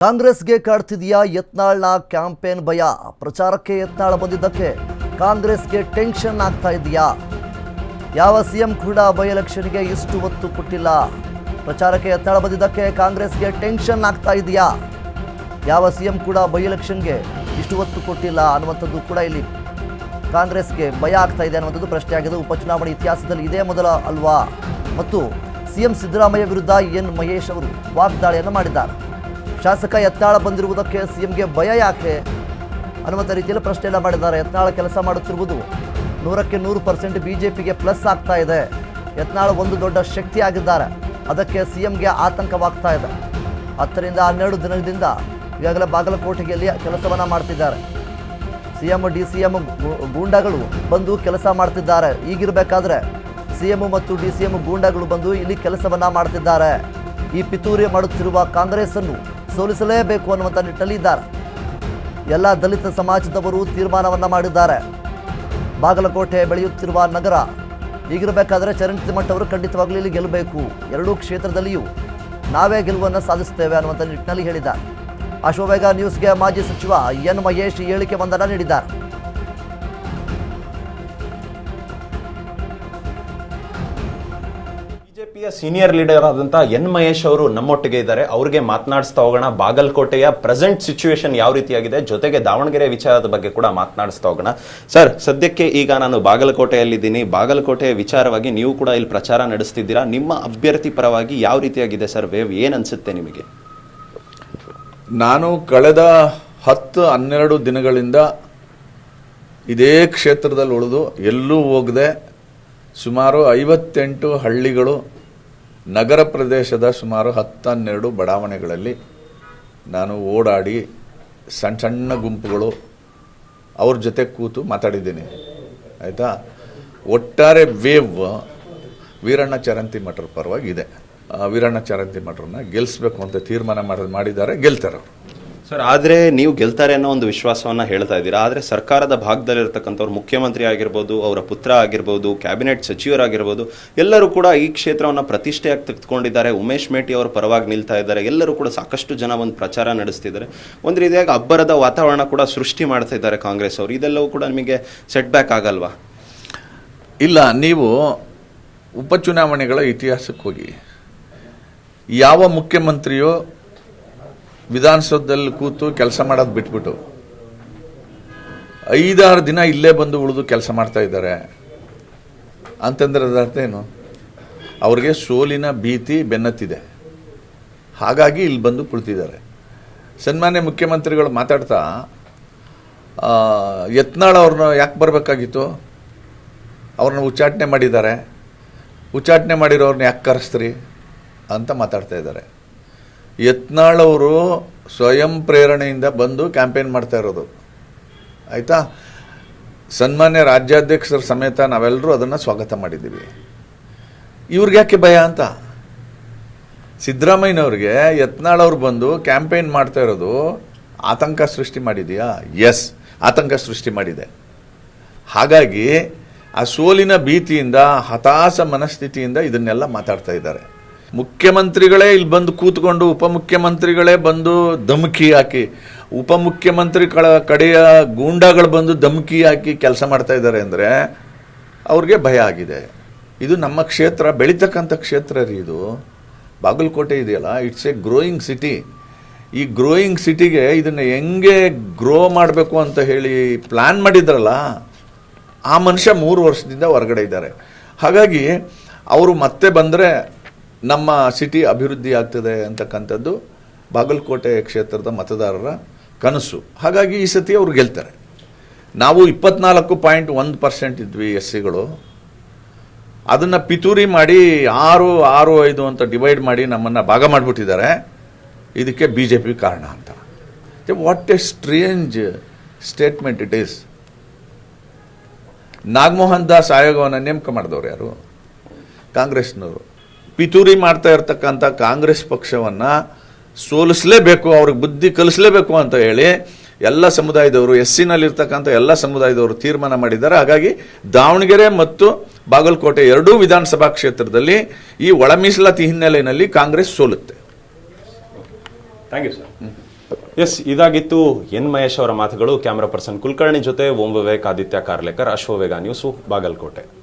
ಕಾಂಗ್ರೆಸ್ಗೆ ಕಾಡ್ತಿದೆಯಾ ಯತ್ನಾಳ್ನ ಕ್ಯಾಂಪೇನ್ ಭಯ? ಪ್ರಚಾರಕ್ಕೆ ಯತ್ನಾಳ್ ಬಂದಿದ್ದಕ್ಕೆ ಕಾಂಗ್ರೆಸ್ಗೆ ಟೆನ್ಷನ್ ಆಗ್ತಾ ಇದೆಯಾ? ಯಾವ ಸಿಎಂ ಕೂಡ ಬೈ ಎಲೆಕ್ಷನ್ಗೆ ಇಷ್ಟು ಒತ್ತು ಕೊಟ್ಟಿಲ್ಲ. ಪ್ರಚಾರಕ್ಕೆ ಯತ್ನಾಳ್ ಬಂದಿದ್ದಕ್ಕೆ ಕಾಂಗ್ರೆಸ್ಗೆ ಟೆನ್ಷನ್ ಆಗ್ತಾ ಇದೆಯಾ? ಯಾವ ಸಿಎಂ ಕೂಡ ಬೈ ಎಲೆಕ್ಷನ್ಗೆ ಇಷ್ಟು ಒತ್ತು ಕೊಟ್ಟಿಲ್ಲ ಅನ್ನುವಂಥದ್ದು ಕೂಡ ಇಲ್ಲಿ ಕಾಂಗ್ರೆಸ್ಗೆ ಭಯ ಆಗ್ತಾ ಇದೆ ಅನ್ನುವಂಥದ್ದು ಪ್ರಶ್ನೆ ಆಗಿದೆ. ಉಪಚುನಾವಣೆ ಇತಿಹಾಸದಲ್ಲಿ ಇದೇ ಮೊದಲ ಅಲ್ವಾ? ಮತ್ತು ಸಿಎಂ ಸಿದ್ದರಾಮಯ್ಯ ವಿರುದ್ಧ ಎನ್ ಮಹೇಶ್ ಅವರು ವಾಗ್ದಾಳಿಯನ್ನು ಮಾಡಿದ್ದಾರೆ. ಶಾಸಕ ಯತ್ನಾಳ್ ಬಂದಿರುವುದಕ್ಕೆ ಸಿಎಂಗೆ ಭಯ ಯಾಕೆ ಅನ್ನುವಂಥ ರೀತಿಯಲ್ಲಿ ಪ್ರಶ್ನೆಯನ್ನು ಮಾಡಿದ್ದಾರೆ. ಯತ್ನಾಳ್ ಕೆಲಸ ಮಾಡುತ್ತಿರುವುದು 100ಕ್ಕೆ 100% ಬಿಜೆಪಿಗೆ ಪ್ಲಸ್ ಆಗ್ತಾ ಇದೆ. ಯತ್ನಾಳ್ ಒಂದು ದೊಡ್ಡ ಶಕ್ತಿ ಆಗಿದ್ದಾರೆ, ಅದಕ್ಕೆ ಸಿಎಂಗೆ ಆತಂಕವಾಗ್ತಾ ಇದೆ. 10 ರಿಂದ 12 ದಿನದಿಂದ ಈಗಾಗಲೇ ಬಾಗಲಕೋಟೆಯಲ್ಲಿ ಕೆಲಸವನ್ನು ಮಾಡ್ತಿದ್ದಾರೆ. ಸಿಎಂ ಡಿಸಿಎಂ ಗೂಂಡಾಗಳು ಬಂದು ಕೆಲಸ ಮಾಡ್ತಿದ್ದಾರೆ. ಈಗಿರಬೇಕಾದ್ರೆ ಸಿಎಂ ಮತ್ತು ಡಿಸಿಎಂ ಗೂಂಡಾಗಳು ಬಂದು ಇಲ್ಲಿ ಕೆಲಸವನ್ನು ಮಾಡ್ತಿದ್ದಾರೆ. ಈ ಪಿತೂರಿ ಮಾಡುತ್ತಿರುವ ಕಾಂಗ್ರೆಸ್ಸನ್ನು ಸೋಲಿಸಲೇಬೇಕು ಅನ್ನುವಂಥ ನಿಟ್ಟಿನಲ್ಲಿ ಇದ್ದಾರೆ. ಎಲ್ಲ ದಲಿತ ಸಮಾಜದವರು ತೀರ್ಮಾನವನ್ನು ಮಾಡಿದ್ದಾರೆ. ಬಾಗಲಕೋಟೆ ಬೆಳೆಯುತ್ತಿರುವ ನಗರ, ಈಗಿರಬೇಕಾದ್ರೆ ಚರಣ್ ತಿಮ್ಮಣ್ಣ ಅವರು ಖಂಡಿತವಾಗ್ಲೂ ಇಲ್ಲಿ ಗೆಲ್ಲಬೇಕು, ಎರಡೂ ಕ್ಷೇತ್ರದಲ್ಲಿಯೂ ನಾವೇ ಗೆಲುವನ್ನು ಸಾಧಿಸುತ್ತೇವೆ ಅನ್ನುವಂಥ ನಿಟ್ಟಿನಲ್ಲಿ ಹೇಳಿದ್ದಾರೆ. ಅಶ್ವವೇಗ ನ್ಯೂಸ್ಗೆ ಮಾಜಿ ಸಚಿವ ಎನ್ ಮಹೇಶ್ ಹೇಳಿಕೆ ಒಂದನ್ನು ನೀಡಿದ್ದಾರೆ. ಬಿಜೆಪಿಯ ಸೀನಿಯರ್ ಲೀಡರ್ ಆದಂತ ಎನ್ ಮಹೇಶ್ ಅವರು ನಮ್ಮೊಟ್ಟಿಗೆ ಇದ್ದಾರೆ. ಅವ್ರಿಗೆ ಮಾತನಾಡಿಸ್ತಾ ಹೋಗೋಣ. ಬಾಗಲಕೋಟೆಯ ಪ್ರೆಸೆಂಟ್ ಸಿಚುವೇಶನ್ ಯಾವ ರೀತಿಯಾಗಿದೆ, ಜೊತೆಗೆ ದಾವಣಗೆರೆ ವಿಚಾರದ ಬಗ್ಗೆ ಕೂಡ ಮಾತನಾಡಿಸ್ತಾ ಹೋಗೋಣ. ಸರ್, ಸದ್ಯಕ್ಕೆ ಈಗ ನಾನು ಬಾಗಲಕೋಟೆಯಲ್ಲಿದ್ದೀನಿ. ಬಾಗಲಕೋಟೆಯ ವಿಚಾರವಾಗಿ ನೀವು ಕೂಡ ಇಲ್ಲಿ ಪ್ರಚಾರ ನಡೆಸ್ತಿದ್ದೀರಾ. ನಿಮ್ಮ ಅಭ್ಯರ್ಥಿ ಪರವಾಗಿ ಯಾವ ರೀತಿಯಾಗಿದೆ ಸರ್ ವೇವ್? ಏನ್ ಅನ್ಸುತ್ತೆ ನಿಮಗೆ? ನಾನು ಕಳೆದ 10-12 ದಿನಗಳಿಂದ ಇದೇ ಕ್ಷೇತ್ರದಲ್ಲಿ ಉಳಿದು ಎಲ್ಲೂ ಹೋಗದೆ ಸುಮಾರು 58 ಹಳ್ಳಿಗಳು, ನಗರ ಪ್ರದೇಶದ ಸುಮಾರು 10-12 ಬಡಾವಣೆಗಳಲ್ಲಿ ನಾನು ಓಡಾಡಿ ಸಣ್ಣ ಸಣ್ಣ ಗುಂಪುಗಳು ಅವ್ರ ಜೊತೆ ಕೂತು ಮಾತಾಡಿದ್ದೀನಿ. ಆಯಿತಾ? ಒಟ್ಟಾರೆ ವೇವ್ ವೀರಣ್ಣ ಚರಂತಿಮಠರ ಪರವಾಗಿದೆ. ವೀರಣ್ಣ ಚರಂತಿಮಠರನ್ನ ಗೆಲ್ಲಿಸ್ಬೇಕು ಅಂತ ತೀರ್ಮಾನ ಮಾಡಿದ್ದಾರೆ, ಗೆಲ್ತಾರೆ ಸರ್. ಆದರೆ ನೀವು ಗೆಲ್ತಾರೆ ಅನ್ನೋ ಒಂದು ವಿಶ್ವಾಸವನ್ನ ಹೇಳ್ತಾ ಇದ್ದೀರಾ. ಆದರೆ ಸರ್ಕಾರದ ಭಾಗದಲ್ಲಿರ್ತಕ್ಕಂಥವ್ರು, ಮುಖ್ಯಮಂತ್ರಿ ಆಗಿರ್ಬೋದು, ಅವರ ಪುತ್ರ ಆಗಿರ್ಬೋದು, ಕ್ಯಾಬಿನೆಟ್ ಸಚಿವರಾಗಿರ್ಬೋದು, ಎಲ್ಲರೂ ಕೂಡ ಈ ಕ್ಷೇತ್ರವನ್ನು ಪ್ರತಿಷ್ಠೆಯಾಗಿ ತೆಗೆದುಕೊಂಡಿದ್ದಾರೆ. ಉಮೇಶ್ ಮೇಟಿ ಅವರ ಪರವಾಗಿ ನಿಲ್ತಾ ಇದ್ದಾರೆ. ಎಲ್ಲರೂ ಕೂಡ ಸಾಕಷ್ಟು ಜನ ಒಂದು ಪ್ರಚಾರ ನಡೆಸ್ತಿದ್ದಾರೆ. ಒಂದು ರೀತಿಯಾಗಿ ಅಬ್ಬರದ ವಾತಾವರಣ ಕೂಡ ಸೃಷ್ಟಿ ಮಾಡ್ತಾ ಇದ್ದಾರೆ ಕಾಂಗ್ರೆಸ್ ಅವರು. ಇದೆಲ್ಲವೂ ಕೂಡ ನಿಮಗೆ ಸೆಟ್ ಬ್ಯಾಕ್ ಆಗಲ್ವಾ? ಇಲ್ಲ, ನೀವು ಉಪಚುನಾವಣೆಗಳ ಇತಿಹಾಸಕ್ಕೆ ಹೋಗಿ, ಯಾವ ಮುಖ್ಯಮಂತ್ರಿಯೋ ವಿಧಾನಸೌಧದಲ್ಲಿ ಕೂತು ಕೆಲಸ ಮಾಡೋದು ಬಿಟ್ಬಿಟ್ಟು 5-6 ದಿನ ಇಲ್ಲೇ ಬಂದು ಉಳಿದು ಕೆಲಸ ಮಾಡ್ತಾ ಇದ್ದಾರೆ ಅಂತಂದ್ರೆ ಅದರ ಅರ್ಥ ಏನು? ಅವ್ರಿಗೆ ಸೋಲಿನ ಭೀತಿ ಬೆನ್ನತ್ತಿದೆ, ಹಾಗಾಗಿ ಇಲ್ಲಿ ಬಂದು ಕುಳಿತಿದ್ದಾರೆ. ಸನ್ಮಾನ್ಯ ಮುಖ್ಯಮಂತ್ರಿಗಳು ಮಾತಾಡ್ತಾ ಯತ್ನಾಳ್ ಅವ್ರನ್ನ ಯಾಕೆ ಬರಬೇಕಾಗಿತ್ತು, ಅವ್ರನ್ನ ಉಚ್ಚಾಟನೆ ಮಾಡಿದ್ದಾರೆ, ಉಚ್ಚಾಟನೆ ಮಾಡಿರೋರ್ನ ಯಾಕೆ ಕರೆಸ್ತ್ರಿ ಅಂತ ಮಾತಾಡ್ತಾ ಇದ್ದಾರೆ. ಯತ್ನಾಳ್ ಅವರು ಸ್ವಯಂ ಪ್ರೇರಣೆಯಿಂದ ಬಂದು ಕ್ಯಾಂಪೇನ್ ಮಾಡ್ತಾ ಇರೋದು. ಆಯಿತಾ? ಸನ್ಮಾನ್ಯ ರಾಜ್ಯಾಧ್ಯಕ್ಷರ ಸಮೇತ ನಾವೆಲ್ಲರೂ ಅದನ್ನು ಸ್ವಾಗತ ಮಾಡಿದ್ದೀವಿ. ಇವ್ರಿಗೆ ಯಾಕೆ ಭಯ ಅಂತ? ಸಿದ್ದರಾಮಯ್ಯನವ್ರಿಗೆ ಯತ್ನಾಳ್ ಅವ್ರು ಬಂದು ಕ್ಯಾಂಪೇನ್ ಮಾಡ್ತಾ ಇರೋದು ಆತಂಕ ಸೃಷ್ಟಿ ಮಾಡಿದೆಯಾ? ಎಸ್, ಆತಂಕ ಸೃಷ್ಟಿ ಮಾಡಿದೆ. ಹಾಗಾಗಿ ಆ ಸೋಲಿನ ಭೀತಿಯಿಂದ, ಹತಾಶ ಮನಸ್ಥಿತಿಯಿಂದ ಇದನ್ನೆಲ್ಲ ಮಾತಾಡ್ತಾ ಇದ್ದಾರೆ. ಮುಖ್ಯಮಂತ್ರಿಗಳೇ ಇಲ್ಲಿ ಬಂದು ಕೂತ್ಕೊಂಡು ಉಪಮುಖ್ಯಮಂತ್ರಿಗಳೇ ಬಂದು ಧಮಕಿ ಹಾಕಿ, ಉಪಮುಖ್ಯಮಂತ್ರಿ ಕಡೆಯ ಗೂಂಡಾಗಳು ಬಂದು ಧಮಕಿ ಹಾಕಿ ಕೆಲಸ ಮಾಡ್ತಾ ಇದ್ದಾರೆ ಅಂದರೆ ಅವ್ರಿಗೆ ಭಯ ಆಗಿದೆ. ಇದು ನಮ್ಮ ಕ್ಷೇತ್ರ, ಬೆಳೀತಕ್ಕಂಥ ಕ್ಷೇತ್ರ ರೀ ಇದು. ಬಾಗಲಕೋಟೆ ಇದೆಯಲ್ಲ, ಇಟ್ಸ್ ಎ ಗ್ರೋಯಿಂಗ್ ಸಿಟಿ. ಈ ಗ್ರೋಯಿಂಗ್ ಸಿಟಿಗೆ ಇದನ್ನು ಹೆಂಗೆ ಗ್ರೋ ಮಾಡಬೇಕು ಅಂತ ಹೇಳಿ ಪ್ಲ್ಯಾನ್ ಮಾಡಿದ್ರಲ್ಲ, ಆ ಮನುಷ್ಯ 3 ವರ್ಷದಿಂದ ಹೊರಗಡೆ ಇದ್ದಾರೆ. ಹಾಗಾಗಿ ಅವರು ಮತ್ತೆ ಬಂದರೆ ನಮ್ಮ ಸಿಟಿ ಅಭಿವೃದ್ಧಿ ಆಗ್ತದೆ ಅಂತಕ್ಕಂಥದ್ದು ಬಾಗಲಕೋಟೆ ಕ್ಷೇತ್ರದ ಮತದಾರರ ಕನಸು. ಹಾಗಾಗಿ ಈ ಸತಿ ಅವರು ಗೆಲ್ತಾರೆ. ನಾವು 24.1% ಇದ್ವಿ ಎಸ್ಸಿಗಳು, ಅದನ್ನು ಪಿತೂರಿ ಮಾಡಿ 6-5 ಅಂತ ಡಿವೈಡ್ ಮಾಡಿ ನಮ್ಮನ್ನು ಭಾಗ ಮಾಡಿಬಿಟ್ಟಿದ್ದಾರೆ. ಇದಕ್ಕೆ BJP ಕಾರಣ ಅಂತ. What A strange statement it is. Nagamohan Das ಆಯೋಗವನ್ನು ನೇಮಕ ಮಾಡಿದವರು ಯಾರು? ಕಾಂಗ್ರೆಸ್ನವರು. ಪಿತೂರಿ ಮಾಡ್ತಾ ಇರ್ತಕ್ಕಂಥ ಕಾಂಗ್ರೆಸ್ ಪಕ್ಷವನ್ನು ಸೋಲಿಸಲೇಬೇಕು, ಅವ್ರಿಗೆ ಬುದ್ಧಿ ಕಲಿಸಲೇಬೇಕು ಅಂತ ಹೇಳಿ ಎಲ್ಲ ಸಮುದಾಯದವರು, ಎಸ್ಸಿನಲ್ಲಿರ್ತಕ್ಕಂಥ ಎಲ್ಲ ಸಮುದಾಯದವರು ತೀರ್ಮಾನ ಮಾಡಿದ್ದಾರೆ. ಹಾಗಾಗಿ ದಾವಣಗೆರೆ ಮತ್ತು ಬಾಗಲಕೋಟೆ ಎರಡೂ ವಿಧಾನಸಭಾ ಕ್ಷೇತ್ರದಲ್ಲಿ ಈ ಒಳ ಮೀಸಲಾತಿ ಹಿನ್ನೆಲೆಯಲ್ಲಿ ಕಾಂಗ್ರೆಸ್ ಸೋಲುತ್ತೆ. Thank you sir. ಎಸ್, ಇದಾಗಿತ್ತು ಎನ್ ಮಹೇಶ್ ಅವರ ಮಾತುಗಳು. ಕ್ಯಾಮರಾ ಪರ್ಸನ್ ಕುಲಕರ್ಣಿ ಜೊತೆ ಓಂ ವಿವೇಕ್, ಆದಿತ್ಯ ಕಾರ್ಲೇಕರ್, ಅಶ್ವವೇಗ ನ್ಯೂಸು, ಬಾಗಲಕೋಟೆ.